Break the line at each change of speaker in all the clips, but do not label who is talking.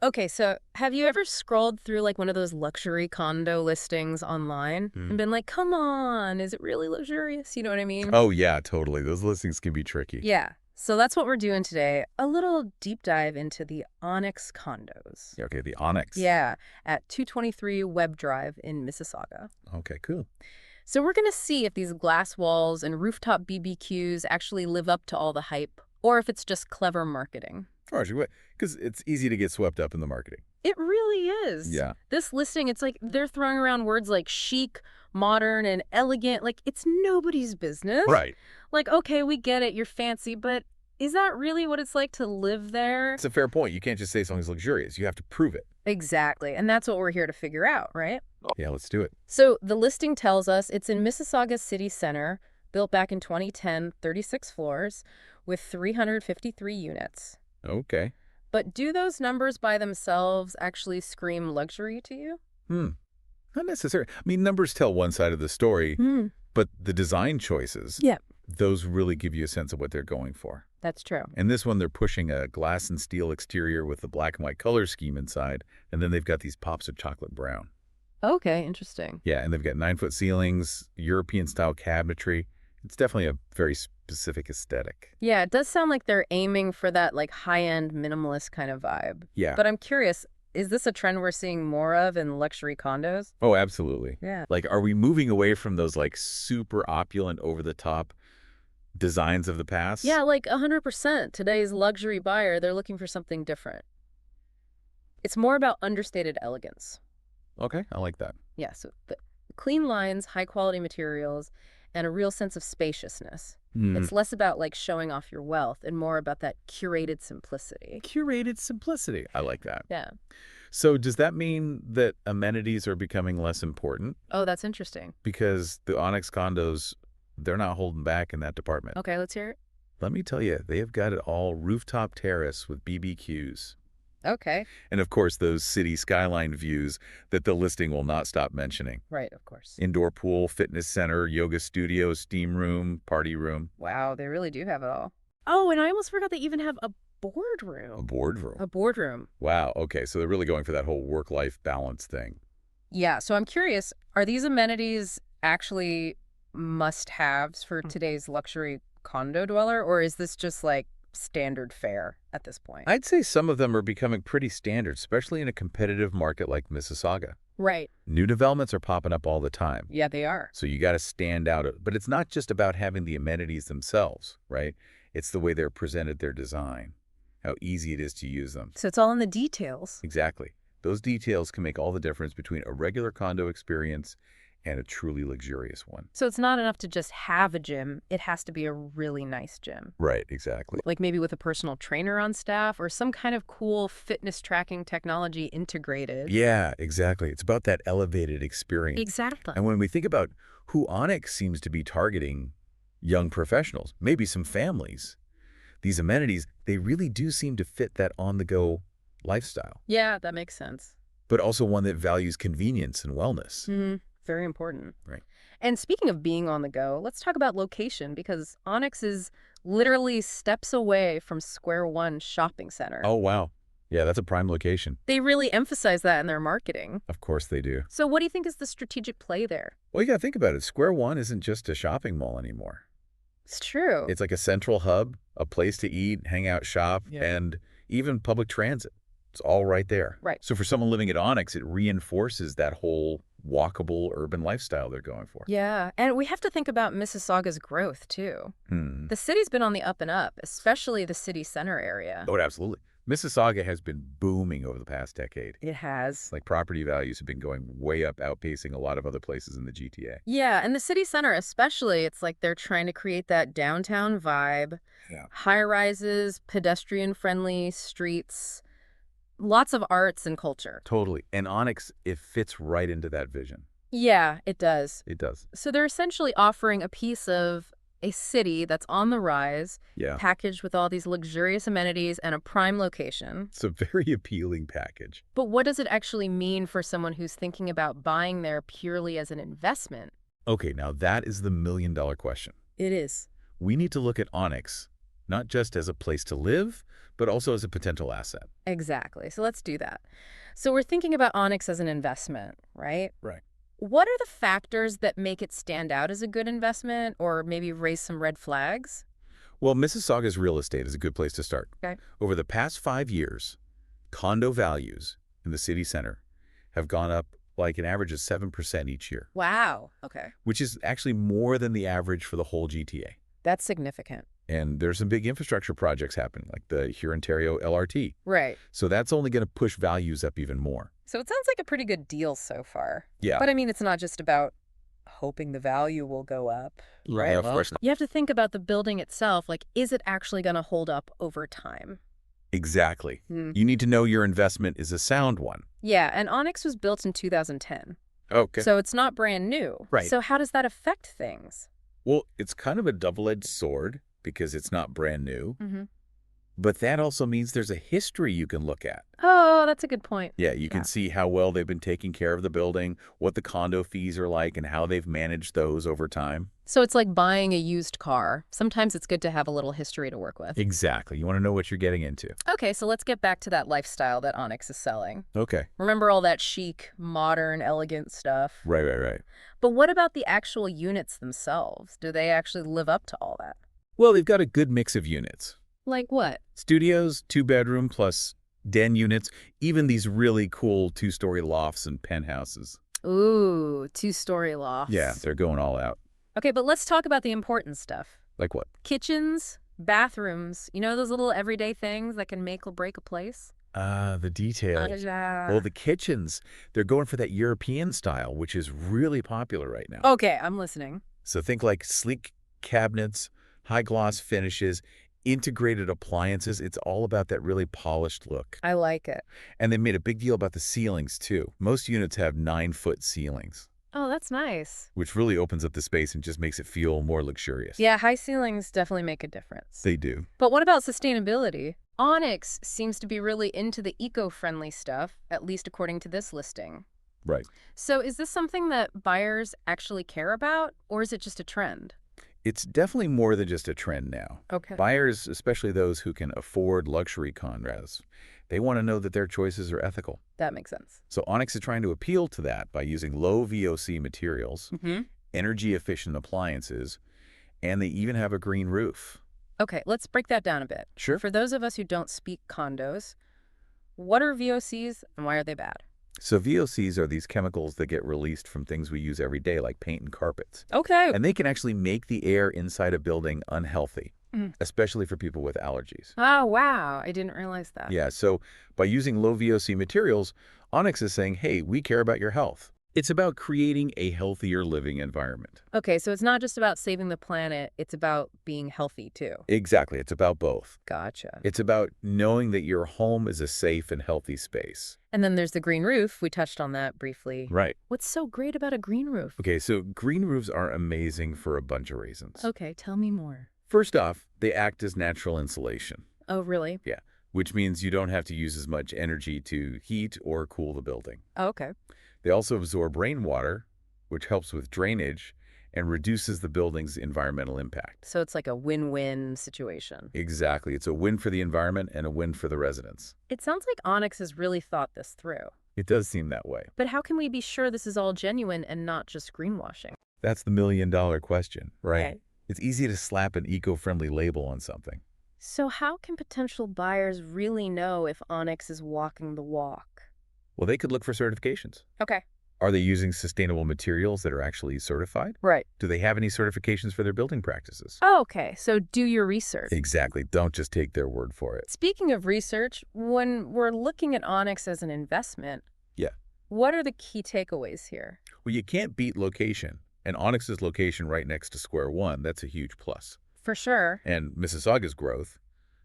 Okay, so have you ever scrolled through like one of those luxury condo listings online and been like, come on, is it really luxurious? You know what I mean?
Oh, yeah, totally. Those listings can be tricky.
Yeah. So that's what we're doing today. A little deep dive into the Onyx condos.
Yeah, okay, the Onyx.
Yeah, at 223 Webb Drive in Mississauga.
Okay, cool.
So we're going to see if these glass walls and rooftop BBQs actually live up to all the hype, or if it's just clever marketing.
Because it's easy to get swept up in the marketing.
It really is.
Yeah.
This listing, it's like they're throwing around words like chic, modern, and elegant. Like, it's nobody's business.
Right.
Like, okay, we get it, you're fancy, but is that really what it's like to live there?
It's a fair point. You can't just say something's luxurious. You have to prove it.
Exactly. And that's what we're here to figure out, right?
Yeah, let's do it.
So the listing tells us it's in Mississauga City Center, built back in 2010, 36 floors, with 353 units.
Okay.
But do those numbers by themselves actually scream luxury to you?
Not necessarily. I mean, numbers tell one side of the story, but the design choices,
Yeah,
those really give you a sense of what they're going for.
that's true.
And this one, they're pushing a glass and steel exterior with the black and white color scheme inside, and then they've got these pops of chocolate brown.
Okay, interesting.
Yeah, and they've got 9-foot ceilings, European-style cabinetry. It's definitely a very specific aesthetic.
Yeah, it does sound like they're aiming for that like high-end minimalist kind of vibe.
Yeah.
But I'm curious, is this a trend we're seeing more of in luxury condos?
Oh, absolutely.
Yeah.
Like, are we moving away from those, like, super opulent, over-the-top designs of the past?
Yeah, like 100%. Today's luxury buyer, they're looking for something different. It's more about understated elegance.
Okay, I like that.
Yeah, so the clean lines, high-quality materials, and a real sense of spaciousness. It's less about like showing off your wealth and more about that curated simplicity.
Curated simplicity. I like that.
Yeah.
So does that mean that amenities are becoming less important?
Oh, that's interesting.
Because the Onyx condos, they're not holding back in that department.
Okay, let's hear it.
Let me tell you, they have got it all. Rooftop terrace with BBQs.
Okay.
And of course, those city skyline views that the listing will not stop mentioning.
Right, of course.
Indoor pool, fitness center, yoga studio, steam room, party room.
Wow, they really do have it all. Oh, and I almost forgot they even have a
A
boardroom.
boardroom.
A boardroom.
Wow, okay, so they're really going for that whole work-life balance thing.
Yeah, so I'm curious, are these amenities actually must-haves for today's luxury condo dweller, or is this just like standard fare at this point?
I'd say some of them are becoming pretty standard, especially in a competitive market like Mississauga.
Right.
New developments are popping up all the time.
Yeah, they are.
So you got to stand out. But it's not just about having the amenities themselves, right? It's the way they're presented, their design, how easy it is to use them.
So it's all in the details.
Exactly. Those details can make all the difference between a regular condo experience and a truly luxurious one.
So it's not enough to just have a gym. It has to be a really nice gym.
Right, exactly.
Like maybe with a personal trainer on staff or some kind of cool fitness tracking technology integrated.
Yeah, exactly. It's about that elevated experience.
Exactly.
And when we think about who Onyx seems to be targeting, young professionals, maybe some families, these amenities, they really do seem to fit that on-the-go lifestyle,
Yeah, that makes sense.
but also one that values convenience and wellness.
Very important.
Right.
And speaking of being on the go, let's talk about location because Onyx is literally steps away from Square One shopping center.
Oh, wow. Yeah, that's a prime location.
They really emphasize that in their marketing.
Of course they do.
So what do you think is the strategic play there?
Well, you got to think about it. Square One isn't just a shopping mall anymore.
It's true.
It's like a central hub, a place to eat, hang out, shop,
Yeah.
and even public transit. It's all right there.
Right.
So for someone living at Onyx, it reinforces that whole walkable urban lifestyle they're going for.
Yeah, and we have to think about Mississauga's growth, too. The city's been on the up and up, especially the city center area.
Oh, absolutely. Mississauga has been booming over the past decade.
It has.
Like property values have been going way up, outpacing a lot of other places in the GTA.
Yeah, and the city center especially, it's like they're trying to create that downtown vibe.
Yeah.
High-rises, pedestrian-friendly streets, lots of arts and culture.
Totally. And Onyx, it fits right into that vision.
Yeah, it does.
It does.
So they're essentially offering a piece of a city that's on the rise,
Yeah.
packaged with all these luxurious amenities and a prime location.
It's a very appealing package.
But what does it actually mean for someone who's thinking about buying there purely as an investment?
Okay, now that is the million-dollar question.
It is.
We need to look at Onyx not just as a place to live, but also as a potential asset.
Exactly. So let's do that. So we're thinking about Onyx as an investment, right?
Right.
What are the factors that make it stand out as a good investment or maybe raise some red flags?
Well, Mississauga's real estate is a good place to start.
Okay.
Over the past 5 years, condo values in the city center have gone up like an average of 7% each year,
Wow. Okay.
which is actually more than the average for the whole GTA.
That's significant.
And there's some big infrastructure projects happening, like the Ontario LRT.
Right.
So that's only going to push values up even more.
So it sounds like a pretty good deal so far.
Yeah.
But I mean, it's not just about hoping the value will go up.
Right, of course not.
You have to think about the building itself. Like, is it actually going to hold up over time?
Exactly. You need to know your investment is a sound one.
Yeah, and Onyx was built in 2010.
Okay.
So it's not brand new.
Right.
So how does that affect things?
Well, it's kind of a double-edged sword because it's not brand new.
Mm-hmm.
But that also means there's a history you can look at.
Oh, that's a good point.
Yeah, you can see how well they've been taking care of the building, what the condo fees are like, and how they've managed those over time.
So it's like buying a used car. Sometimes it's good to have a little history to work with.
Exactly. You want to know what you're getting into.
Okay, so let's get back to that lifestyle that Onyx is selling.
Okay.
Remember all that chic, modern, elegant stuff?
Right.
But what about the actual units themselves? Do they actually live up to all that?
Well, they've got a good mix of units.
Like what?
Studios, 2-bedroom plus den units, even these really cool 2-story lofts and penthouses.
Ooh, 2-story lofts.
Yeah, they're going all out.
Okay, but let's talk about the important stuff.
Like what?
Kitchens, bathrooms, you know those little everyday things that can make or break a place?
The details.
Yeah.
Well, the kitchens, they're going for that European style, which is really popular right now.
Okay, I'm listening.
So think like sleek cabinets, high gloss finishes, integrated appliances. It's all about that really polished look.
I like it.
And they made a big deal about the ceilings, too. Most units have 9-foot ceilings,
Oh, that's nice.
which really opens up the space and just makes it feel more luxurious.
Yeah, high ceilings definitely make a difference.
They do.
But what about sustainability? Onyx seems to be really into the eco-friendly stuff, at least according to this listing.
Right.
So is this something that buyers actually care about, or is it just a trend?
It's definitely more than just a trend now.
Okay.
Buyers, especially those who can afford luxury condos, they want to know that their choices are ethical.
That makes sense.
So Onyx is trying to appeal to that by using low VOC materials, energy-efficient appliances, and they even have a green roof.
Okay, let's break that down a bit.
Sure.
For those of us who don't speak condos, what are VOCs and why are they bad?
So VOCs are these chemicals that get released from things we use every day, like paint and carpets.
Okay.
And they can actually make the air inside a building unhealthy, especially for people with allergies.
Oh, wow. I didn't realize that.
Yeah, so by using low VOC materials, Onyx is saying, hey, we care about your health. It's about creating a healthier living environment.
Okay, so it's not just about saving the planet, it's about being healthy too.
Exactly. It's about both.
Gotcha.
It's about knowing that your home is a safe and healthy space.
And then there's the green roof. We touched on that briefly.
Right.
What's so great about a green roof?
Okay, so green roofs are amazing for a bunch of reasons.
Okay, tell me more.
First off, they act as natural insulation.
Oh, really?
Yeah, which means you don't have to use as much energy to heat or cool the building.
Oh, okay.
They also absorb rainwater, which helps with drainage and reduces the building's environmental impact.
So it's like a win-win situation.
Exactly. It's a win for the environment and a win for the residents.
It sounds like Onyx has really thought this through.
It does seem that way.
But how can we be sure this is all genuine and not just greenwashing?
That's the $1,000,000 question, right?
Okay.
It's easy to slap an eco-friendly label on something.
So how can potential buyers really know if Onyx is walking the walk?
Well, they could look for certifications.
Okay.
Are they using sustainable materials that are actually certified?
Right.
Do they have any certifications for their building practices?
Oh, okay. So do your research.
Exactly. Don't just take their word for it.
Speaking of research, when we're looking at Onyx as an investment,
Yeah.
what are the key takeaways here?
Well, you can't beat location. And Onyx's location right next to Square One, that's a huge plus.
For sure.
And Mississauga's growth,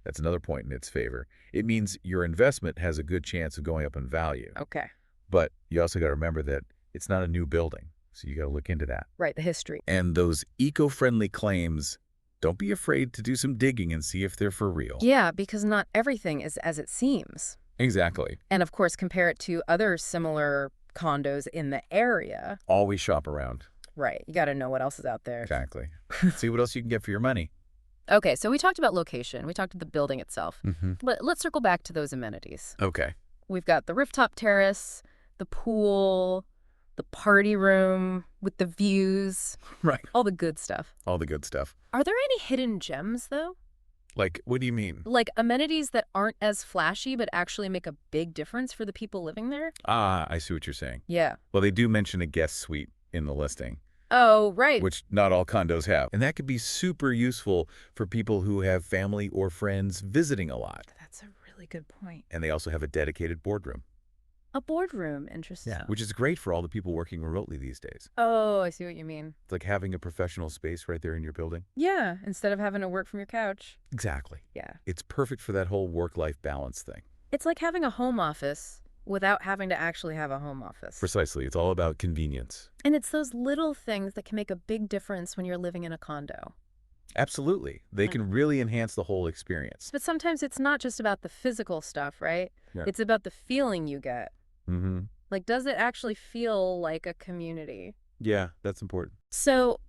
that's another point in its favor. It means your investment has a good chance of going up in value.
Okay.
But you also got to remember that it's not a new building. So you got to look into that.
Right, the history.
And those eco-friendly claims, don't be afraid to do some digging and see if they're for real.
Yeah, because not everything is as it seems.
Exactly.
And of course, compare it to other similar condos in the area.
Always shop around.
Right. You got to know what else is out there.
Exactly. See what else you can get for your money.
Okay, so we talked about location. We talked about the building itself. But let's circle back to those amenities.
Okay.
We've got the rooftop terrace, the pool, the party room with the views,
Right.
all the good stuff.
All the good stuff.
Are there any hidden gems, though?
Like, what do you mean?
Like amenities that aren't as flashy but actually make a big difference for the people living there?
Ah, I see what you're saying.
Yeah.
Well, they do mention a guest suite in the listing,
Oh, right.
which not all condos have. And that could be super useful for people who have family or friends visiting a lot.
That's a really good point.
And they also have a dedicated boardroom,
A boardroom, interesting.
which is great for all the people working remotely these days.
Oh, I see what you mean.
It's like having a professional space right there in your building.
Yeah, instead of having to work from your couch.
Exactly.
Yeah.
It's perfect for that whole work-life balance thing.
It's like having a home office without having to actually have a home office.
Precisely. It's all about convenience.
And it's those little things that can make a big difference when you're living in a condo.
Absolutely. They can really enhance the whole experience.
But sometimes it's not just about the physical stuff, right?
Yeah.
It's about the feeling you get.
Mm-hmm.
Like, does it actually feel like a community?
Yeah, that's important.
So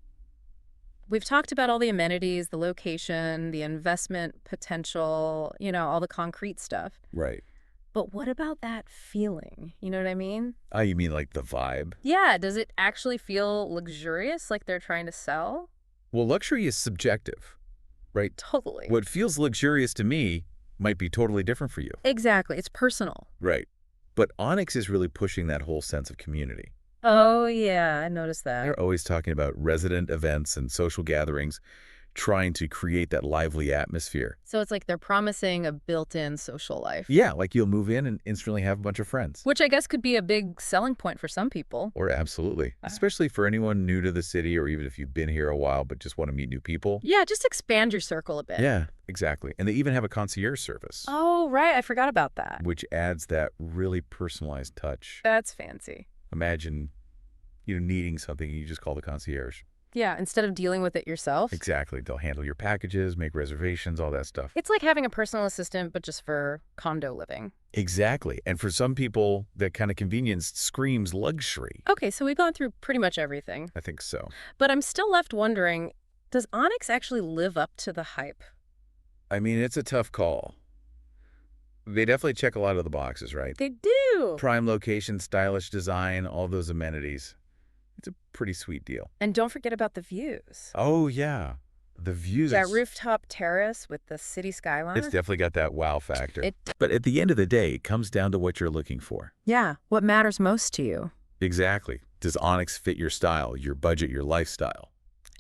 we've talked about all the amenities, the location, the investment potential, all the concrete stuff.
Right.
But what about that feeling? You know what I mean?
Oh, you mean like the vibe?
Yeah, does it actually feel luxurious like they're trying to sell?
Well, luxury is subjective, right?
Totally.
What feels luxurious to me might be totally different for you.
Exactly. It's personal.
Right. But Onyx is really pushing that whole sense of community.
Oh, yeah, I noticed that.
They're always talking about resident events and social gatherings, trying to create that lively atmosphere.
So it's like they're promising a built-in social life.
Yeah, like you'll move in and instantly have a bunch of friends.
Which I guess could be a big selling point for some people.
Or absolutely. Especially for anyone new to the city, or even if you've been here a while but just want to meet new people.
Yeah, just expand your circle a bit.
Yeah, exactly. And they even have a concierge service,
Oh, right. I forgot about that.
which adds that really personalized touch.
That's fancy.
Imagine, needing something, you just call the concierge.
Yeah, instead of dealing with it yourself.
Exactly. They'll handle your packages, make reservations, all that stuff.
It's like having a personal assistant, but just for condo living.
Exactly. And for some people, that kind of convenience screams luxury.
Okay, so we've gone through pretty much everything.
I think so.
But I'm still left wondering, does Onyx actually live up to the hype?
I mean, it's a tough call. They definitely check a lot of the boxes, right?
They do.
Prime location, stylish design, all those amenities. It's a pretty sweet deal.
And don't forget about the views.
Oh, yeah. The views.
That rooftop terrace with the city skyline.
It's definitely got that wow factor. But at the end of the day, it comes down to what you're looking for.
Yeah, what matters most to you.
Exactly. Does Onyx fit your style, your budget, your lifestyle?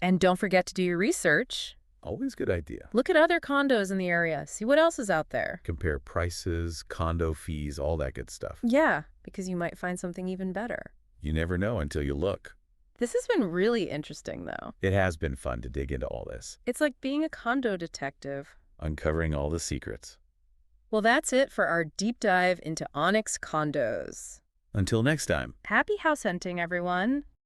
And don't forget to do your research.
Always a good idea.
Look at other condos in the area. See what else is out there.
Compare prices, condo fees, all that good stuff.
Yeah, because you might find something even better.
You never know until you look.
This has been really interesting, though.
It has been fun to dig into all this,
It's like being a condo detective.
uncovering all the secrets.
Well, that's it for our deep dive into Onyx condos.
Until next time.
Happy house hunting, everyone.